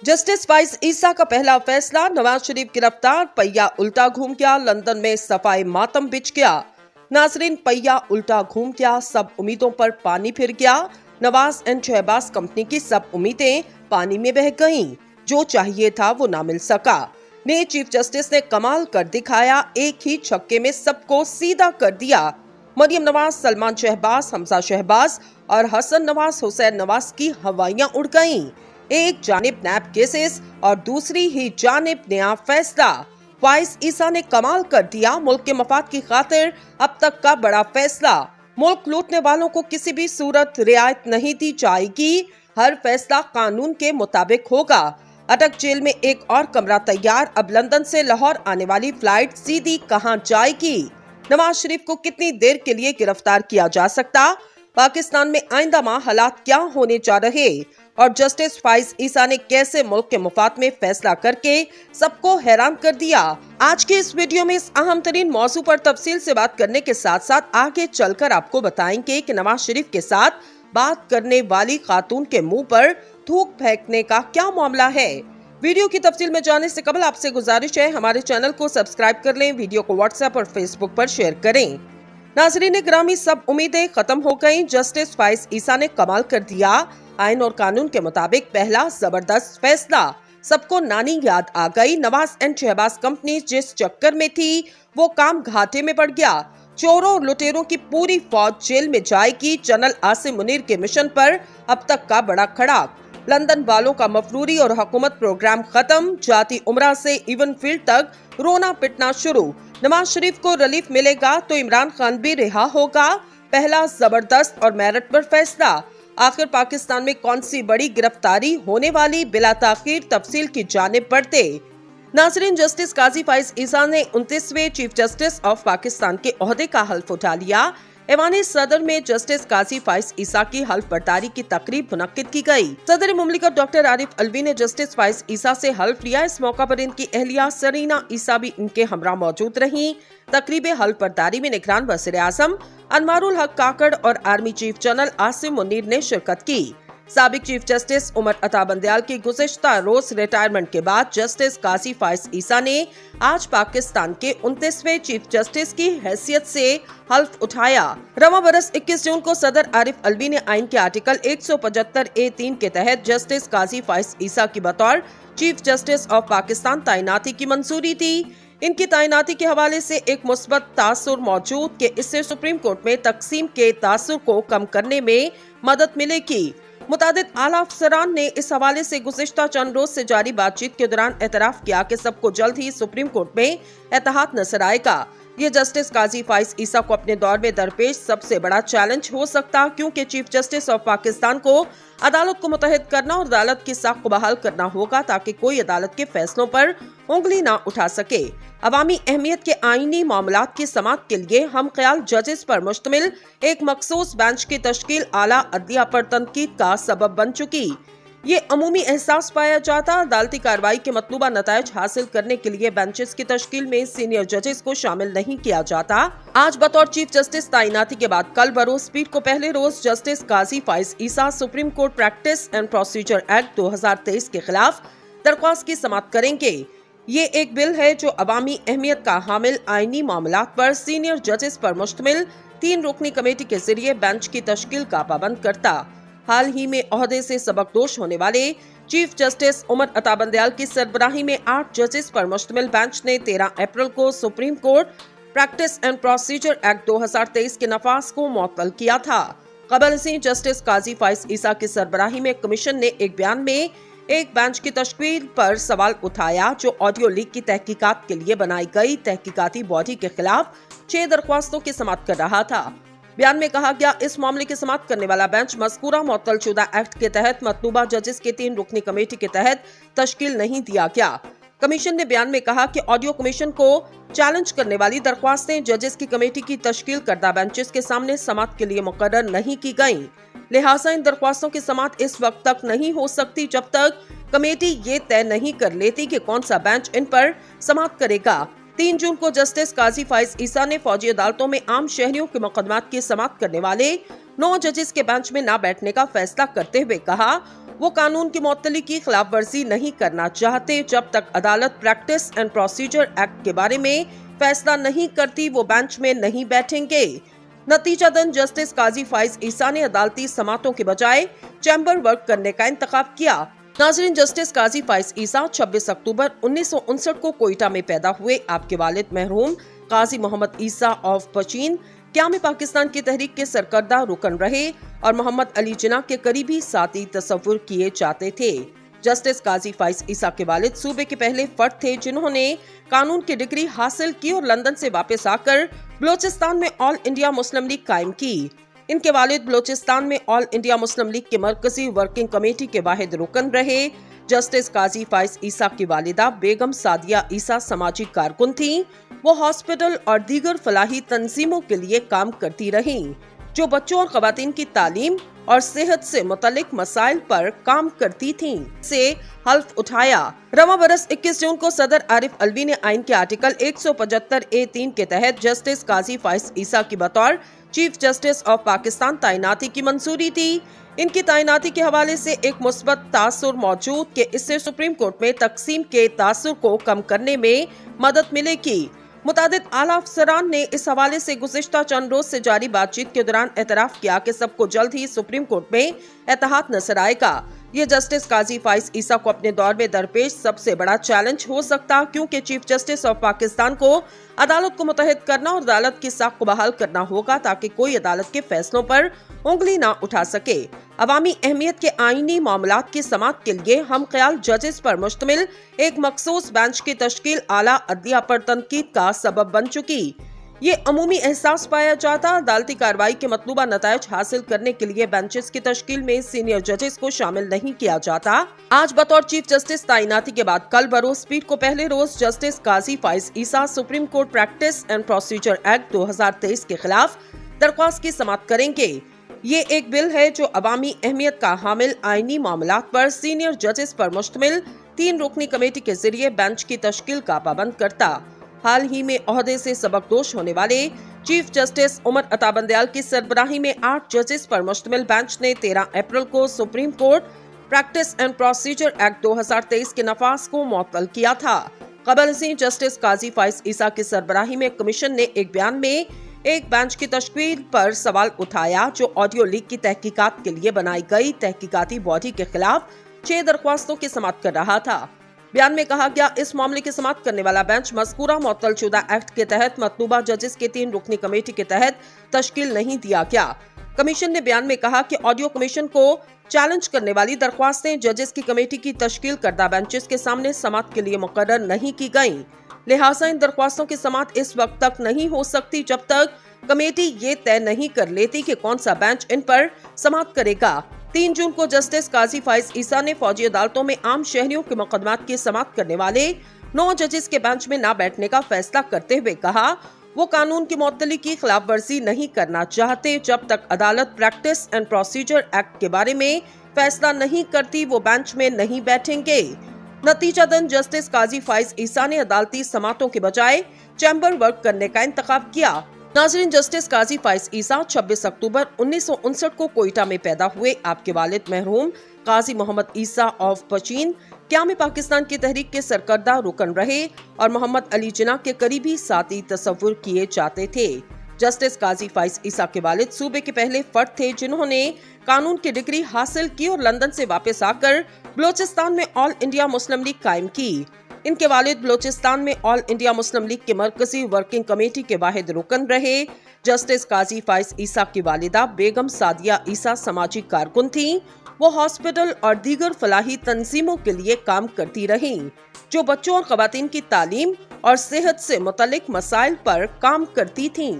Justice फाइज ईसा का पहला फैसला, नवाज शरीफ गिरफ्तार, पहिया उल्टा घूम गया, लंदन में सफाई मातम बिछ गया। नाजरीन, पहिया उल्टा घूम गया, सब उम्मीदों पर पानी फिर गया। नवाज एंड शहबाज कंपनी की सब उम्मीदें पानी में बह गईं। जो चाहिए था वो ना मिल सका। ने चीफ जस्टिस ने कमाल कर दिखाया, एक ही छक्के में सबको सीधा कर दिया। मरियम नवाज, सलमान शहबाज, हमजा शहबाज और हसन नवाज, हुसैन नवाज की हवाइयां उड़ गईं। एक जानिब नैब केसेस और दूसरी ही जानिब नया फैसला। फाइज ईसा ने कमाल कर दिया, मुल्क के मफाद की खातिर अब तक का बड़ा फैसला। मुल्क लूटने वालों को किसी भी सूरत रियायत नहीं दी जाएगी, हर फैसला कानून के मुताबिक होगा। अटक जेल में एक और कमरा तैयार, अब लंदन से लाहौर आने वाली फ्लाइट सीधी कहां जाएगी? नवाज शरीफ को कितनी देर के लिए गिरफ्तार किया जा सकता? पाकिस्तान में आइंदा माह हालात क्या होने जा रहे? और जस्टिस फाइज ईसा ने कैसे मुल्क के मुफाद में फैसला करके सबको हैरान कर दिया? आज के इस वीडियो में इस अहम तरीन मौजू पर तफसील से बात करने के साथ साथ आगे चलकर आपको बताएंगे कि नवाज शरीफ के साथ बात करने वाली खातून के मुंह पर थूक फेंकने का क्या मामला है। वीडियो की तफसील में जाने से कबल आपसे गुजारिश है, हमारे चैनल को सब्सक्राइब कर लें, वीडियो को व्हाट्सएप और फेसबुक पर शेयर करें। नाज़रीन ग्रामी, सब उम्मीदें खत्म हो गईं। जस्टिस फाइज ईसा ने कमाल कर दिया, आइन और कानून के मुताबिक पहला जबरदस्त फैसला। सबको नानी याद आ गई। नवाज एंड शहबाज कंपनी जिस चक्कर में थी वो काम घाटे में पड़ गया। चोरों और लुटेरों की पूरी फौज जेल में जाएगी। जनरल आसिम मुनीर के मिशन पर अब तक का बड़ा खड़ाक। लंदन वालों का मफरूरी और हुकूमत प्रोग्राम खत्म। जाती उमरा से इवन फील्ड तक रोना पिटना शुरू। नवाज शरीफ को रिलीफ मिलेगा तो इमरान खान भी रिहा होगा। पहला जबरदस्त और मेरिट पर फैसला। आखिर पाकिस्तान में कौन सी बड़ी गिरफ्तारी होने वाली? बिला ताखीर तफसील की जानिब बढ़ते। नाजरीन, जस्टिस काजी फाइज ईसा ने 29वें चीफ जस्टिस ऑफ पाकिस्तान के ओहदे का हल्फ उठा लिया। ऐवान सदर में जस्टिस काजी फाइज ईसा की हल्फ बर्दारी की तकरीब मुनक्किद की गई। सदर मुमलिकत डॉक्टर आरिफ अलवी ने जस्टिस फाइज ईसा से हल्फ लिया। इस मौका पर इनकी अहलिया सरीना ईसा भी इनके हमरा मौजूद रहीं। तकरीब हल्फ बर्दारी में निगरान वज़ीर आज़म अनवारुल हक काकड़ और army chief general Asim Munir ने शिरकत की। साबिक चीफ जस्टिस उमर अता बंदयाल की गुज़िश्ता रोज रिटायरमेंट के बाद जस्टिस काजी फाइज ईसा ने आज पाकिस्तान के 29वें चीफ जस्टिस की हैसियत से हल्फ उठाया। रवा बरस 21 जून को सदर आरिफ अलवी ने आइन के आर्टिकल 175A3 के तहत जस्टिस काजी फाइज ईसा की बतौर चीफ जस्टिस ऑफ पाकिस्तान तैनाती की मंजूरी दी। इनकी तैनाती के हवाले से एक मुस्बत तासुर मौजूद के इससे सुप्रीम कोर्ट में तकसीम के तासुर को कम करने में मदद मिलेगी। मुतादिद आला अफसरान ने इस हवाले से गुज़िश्ता चंद रोज से जारी बातचीत के दौरान एतराफ किया कि सबको जल्द ही सुप्रीम कोर्ट में एतहाद नजर आएगा। ये जस्टिस काजी फाइज ईसा को अपने दौर में दरपेश सबसे बड़ा चैलेंज हो सकता, क्योंकि चीफ जस्टिस ऑफ पाकिस्तान को अदालत को मुतहद करना और अदालत की साख को बहाल करना होगा ताकि कोई अदालत के फैसलों पर उंगली ना उठा सके। अवामी अहमियत के आईनी मामलात की समाअत के लिए हम ख्याल जजेस पर मुश्तमिल एक मखसूस बेंच की तश्कील आला अदलिया पर तनकीद का सबब बन चुकी। ये अमूमी एहसास पाया जाता, अदालती कार्रवाई के मतलूबा नताइज हासिल करने के लिए बेंचेस की तश्कील में सीनियर जजेस को शामिल नहीं किया जाता। आज बतौर चीफ जस्टिस तैनाती के बाद कल बरोज पीठ को पहले रोज justice Qazi Faez Isa supreme court practice and procedure act 2023 के खिलाफ दरख्वास्त की समाअत करेंगे। ये एक बिल है जो अवामी अहमियत का हामिल आईनी मामलात पर सीनियर जजेस पर मुश्तमिल 3 रुकनी कमेटी के जरिए बेंच की तश्कील का पाबंद करता। हाल ही में ओहदे से सबकदोश होने वाले चीफ जस्टिस उमर अता बंदयाल की सरबराही में 8 जजेस पर मुश्तमिल बेंच ने 13 अप्रैल को supreme court practice and procedure act 2023 के नफाज को मुअत्तल किया था। कबल से जस्टिस काजी फाइज ईसा की सरबराही में कमीशन ने एक बयान में एक बेंच की तश्कील पर सवाल उठाया जो ऑडियो लीक की तहकीकात के लिए बनाई गई तहकीकाती बॉडी के खिलाफ 6 दरख्वास्तों की समाअत कर रहा था। बयान में कहा गया, इस मामले की समाअत करने वाला बेंच मज़कूरा मुअत्तलशुदा एक्ट के तहत मतलूबा जजेस के 3 रुकनी कमेटी के तहत तश्कील नहीं दिया गया। कमीशन ने बयान में कहा कि ऑडियो कमीशन को चैलेंज करने वाली दरख्वास्तें जजेस की कमेटी की तश्कील करदा बेंचेस के सामने समाअत के लिए मुकर्रर नहीं की गयी। लिहाजा इन दरख्वास्तों की समाअत इस वक्त तक नहीं हो सकती जब तक कमेटी ये तय नहीं कर लेती कि कौन सा बेंच इन पर समाअत करेगा। 3 जून को जस्टिस काजी फाइज ईसा ने फौजी अदालतों में आम शहरियों के मुकदमात की समाअत करने वाले 9 जजेस के बेंच में न बैठने का फैसला करते हुए कहा, वो कानून की मअतली की खिलाफ वर्जी नहीं करना चाहते। जब तक अदालत प्रैक्टिस एंड प्रोसीजर एक्ट के बारे में फैसला नहीं करती वो बेंच में नहीं बैठेंगे। नतीजतन जस्टिस काजी फाइज ईसा ने अदालती समातों के बजाय चैम्बर वर्क करने का इंतखाब किया। नाज़रीन, जस्टिस काजी फाइज ईसा 26 अक्टूबर 1959 को कोयटा में पैदा हुए। आपके वालिद मरहूम काजी मोहम्मद ईसा ऑफ पचीन क़याम पाकिस्तान की तहरीक के सरकर्दा रुकन रहे और मोहम्मद अली जिन्ना के करीबी साथी तस्वुर किए जाते थे। जस्टिस काजी फाइज ईसा के वालिद सूबे के पहले फर्द थे जिन्होंने कानून की डिग्री हासिल की और लंदन से वापस आकर बलोचिस्तान में ऑल इंडिया मुस्लिम लीग कायम की। इनके वालिद बलोचिस्तान में ऑल इंडिया मुस्लिम लीग के मरकजी वर्किंग कमेटी के वाहिद रुकन रहे। जस्टिस काजी फाइज ईसा की वालिदा बेगम सादिया ईसा समाजी कारकुन थीं। वो हॉस्पिटल और दीगर फलाही तंजीमों के लिए काम करती रहीं, जो बच्चों और खवातीन की तालीम और सेहत से मुतल्लिक मसाइल पर काम करती थीं। से हल्फ उठाया। रवां बरस 21 जून को सदर आरिफ अलवी ने आइन के आर्टिकल 175A3 के तहत जस्टिस काजी फाइज ईसा की बतौर चीफ जस्टिस ऑफ पाकिस्तान तैनाती की मंजूरी दी। इनकी तैनाती के हवाले से एक मुस्बत तासुर मौजूद के इससे सुप्रीम कोर्ट में तकसीम के तासुर को कम करने में मदद मिलेगी। मुतादिद आला अफसरान ने इस हवाले से गुज़िश्ता चंद रोज से जारी बातचीत के दौरान एतराफ किया कि सबको जल्द ही सुप्रीम कोर्ट में एतहाद नजर आएगा। ये जस्टिस काजी फाइज ईसा को अपने दौर में दरपेश सबसे बड़ा चैलेंज हो सकता, क्योंकि चीफ जस्टिस ऑफ पाकिस्तान को अदालत को मुतहद करना और अदालत की साख को बहाल करना होगा ताकि कोई अदालत के फैसलों पर उंगली ना उठा सके। अवामी अहमियत के आईनी मामलात की समाअत के लिए हम ख्याल जजेस पर मुश्तमिल एक मखसूस बेंच की तश्कील आला अदलिया पर तनकीद का सबब बन चुकी। ये अमूमी एहसास पाया जाता अदालती कार्रवाई के मतलूबा नतायज हासिल करने के लिए बेंचेस की तश्कील में सीनियर जजेस को शामिल नहीं किया जाता। आज बतौर चीफ जस्टिस तैनाती के बाद कल बरोज स्पीड को पहले रोज justice Qazi Faez Isa supreme court practice and procedure act 2023 के खिलाफ दरख्वास्त की समाअत करेंगे। ये एक बिल है जो अवामी अहमियत का हामिल आईनी मामलात पर सीनियर जजेस पर मुश्तमिल 3 रुकनी कमेटी के जरिए बेंच की तश्कील का पाबंद करता। हाल ही में ओहदे से सबकदोश होने वाले चीफ जस्टिस उमर अता बंदयाल की सरबराही में 8 जजेस पर मुश्तमिल बेंच ने 13 अप्रैल को supreme court practice and procedure act 2023 के नफाज को मुअत्तल किया था। कबल से जस्टिस काजी फाइज ईसा की सरबराही में कमीशन ने एक बयान में एक बेंच की तश्कील पर सवाल उठाया जो ऑडियो लीक की तहकीकात के लिए बनाई गई तहकीकाती बॉडी के खिलाफ 6 दरख्वास्तों की समाअत कर रहा था। बयान में कहा गया, इस मामले की समाअत करने वाला बेंच मज़कूरा मुअत्तलशुदा एक्ट के तहत मतलूबा जजेस के 3 रुकनी कमेटी के तहत तश्कील नहीं दिया गया। कमीशन ने बयान में कहा कि ऑडियो कमीशन को चैलेंज करने वाली दरख्वास्तें जजेस की कमेटी की तश्कील करदा बेंचेस के सामने समाअत के लिए मुकर्रर नहीं की गयी। लिहाजा इन दरख्वास्तों की समाअत इस वक्त तक नहीं हो सकती जब तक कमेटी ये तय नहीं कर लेती कि कौन सा बेंच इन पर समाअत करेगा। 3 जून को जस्टिस काजी फाइज ईसा ने फौजी अदालतों में आम शहरियों के मुकदमात की समाअत करने वाले 9 जजेस के बेंच में न बैठने का फैसला करते हुए कहा, वो कानून की मुअत्तली की खिलाफ वर्जी नहीं करना चाहते। जब तक अदालत प्रैक्टिस एंड प्रोसीजर एक्ट के बारे में फैसला नहीं करती वो बेंच में नहीं बैठेंगे। नतीजतन जस्टिस काजी फाइज ईसा ने अदालती समाअतों के बजाय चैम्बर वर्क करने का इंतखाब किया। नाज़रीन, जस्टिस काजी फाइज ईसा 26 अक्टूबर 1959 को कोयटा में पैदा हुए। आपके वालिद मरहूम काजी मोहम्मद ईसा ऑफ पचीन क़याम पाकिस्तान की तहरीक के सरकर्दा रुकन रहे और मोहम्मद अली जिन्ना के करीबी साथी तस्वुर किए जाते थे। जस्टिस काजी फाइज ईसा के वालिद सूबे के पहले फर्द थे जिन्होंने कानून की डिग्री हासिल की और लंदन से वापस आकर बलोचिस्तान में ऑल इंडिया मुस्लिम लीग कायम की। इनके वालिद बलोचिस्तान में ऑल इंडिया मुस्लिम लीग के मरकजी वर्किंग कमेटी के वाहिद रुकन रहे। जस्टिस काजी फाइज ईसा की वालिदा बेगम सादिया ईसा समाजी कारकुन थीं। वो हॉस्पिटल और दीगर फलाही तंजीमों के लिए काम करती रहीं, जो बच्चों और खवातीन की तालीम और सेहत से मुतल्लिक मसाइल पर काम करती थीं।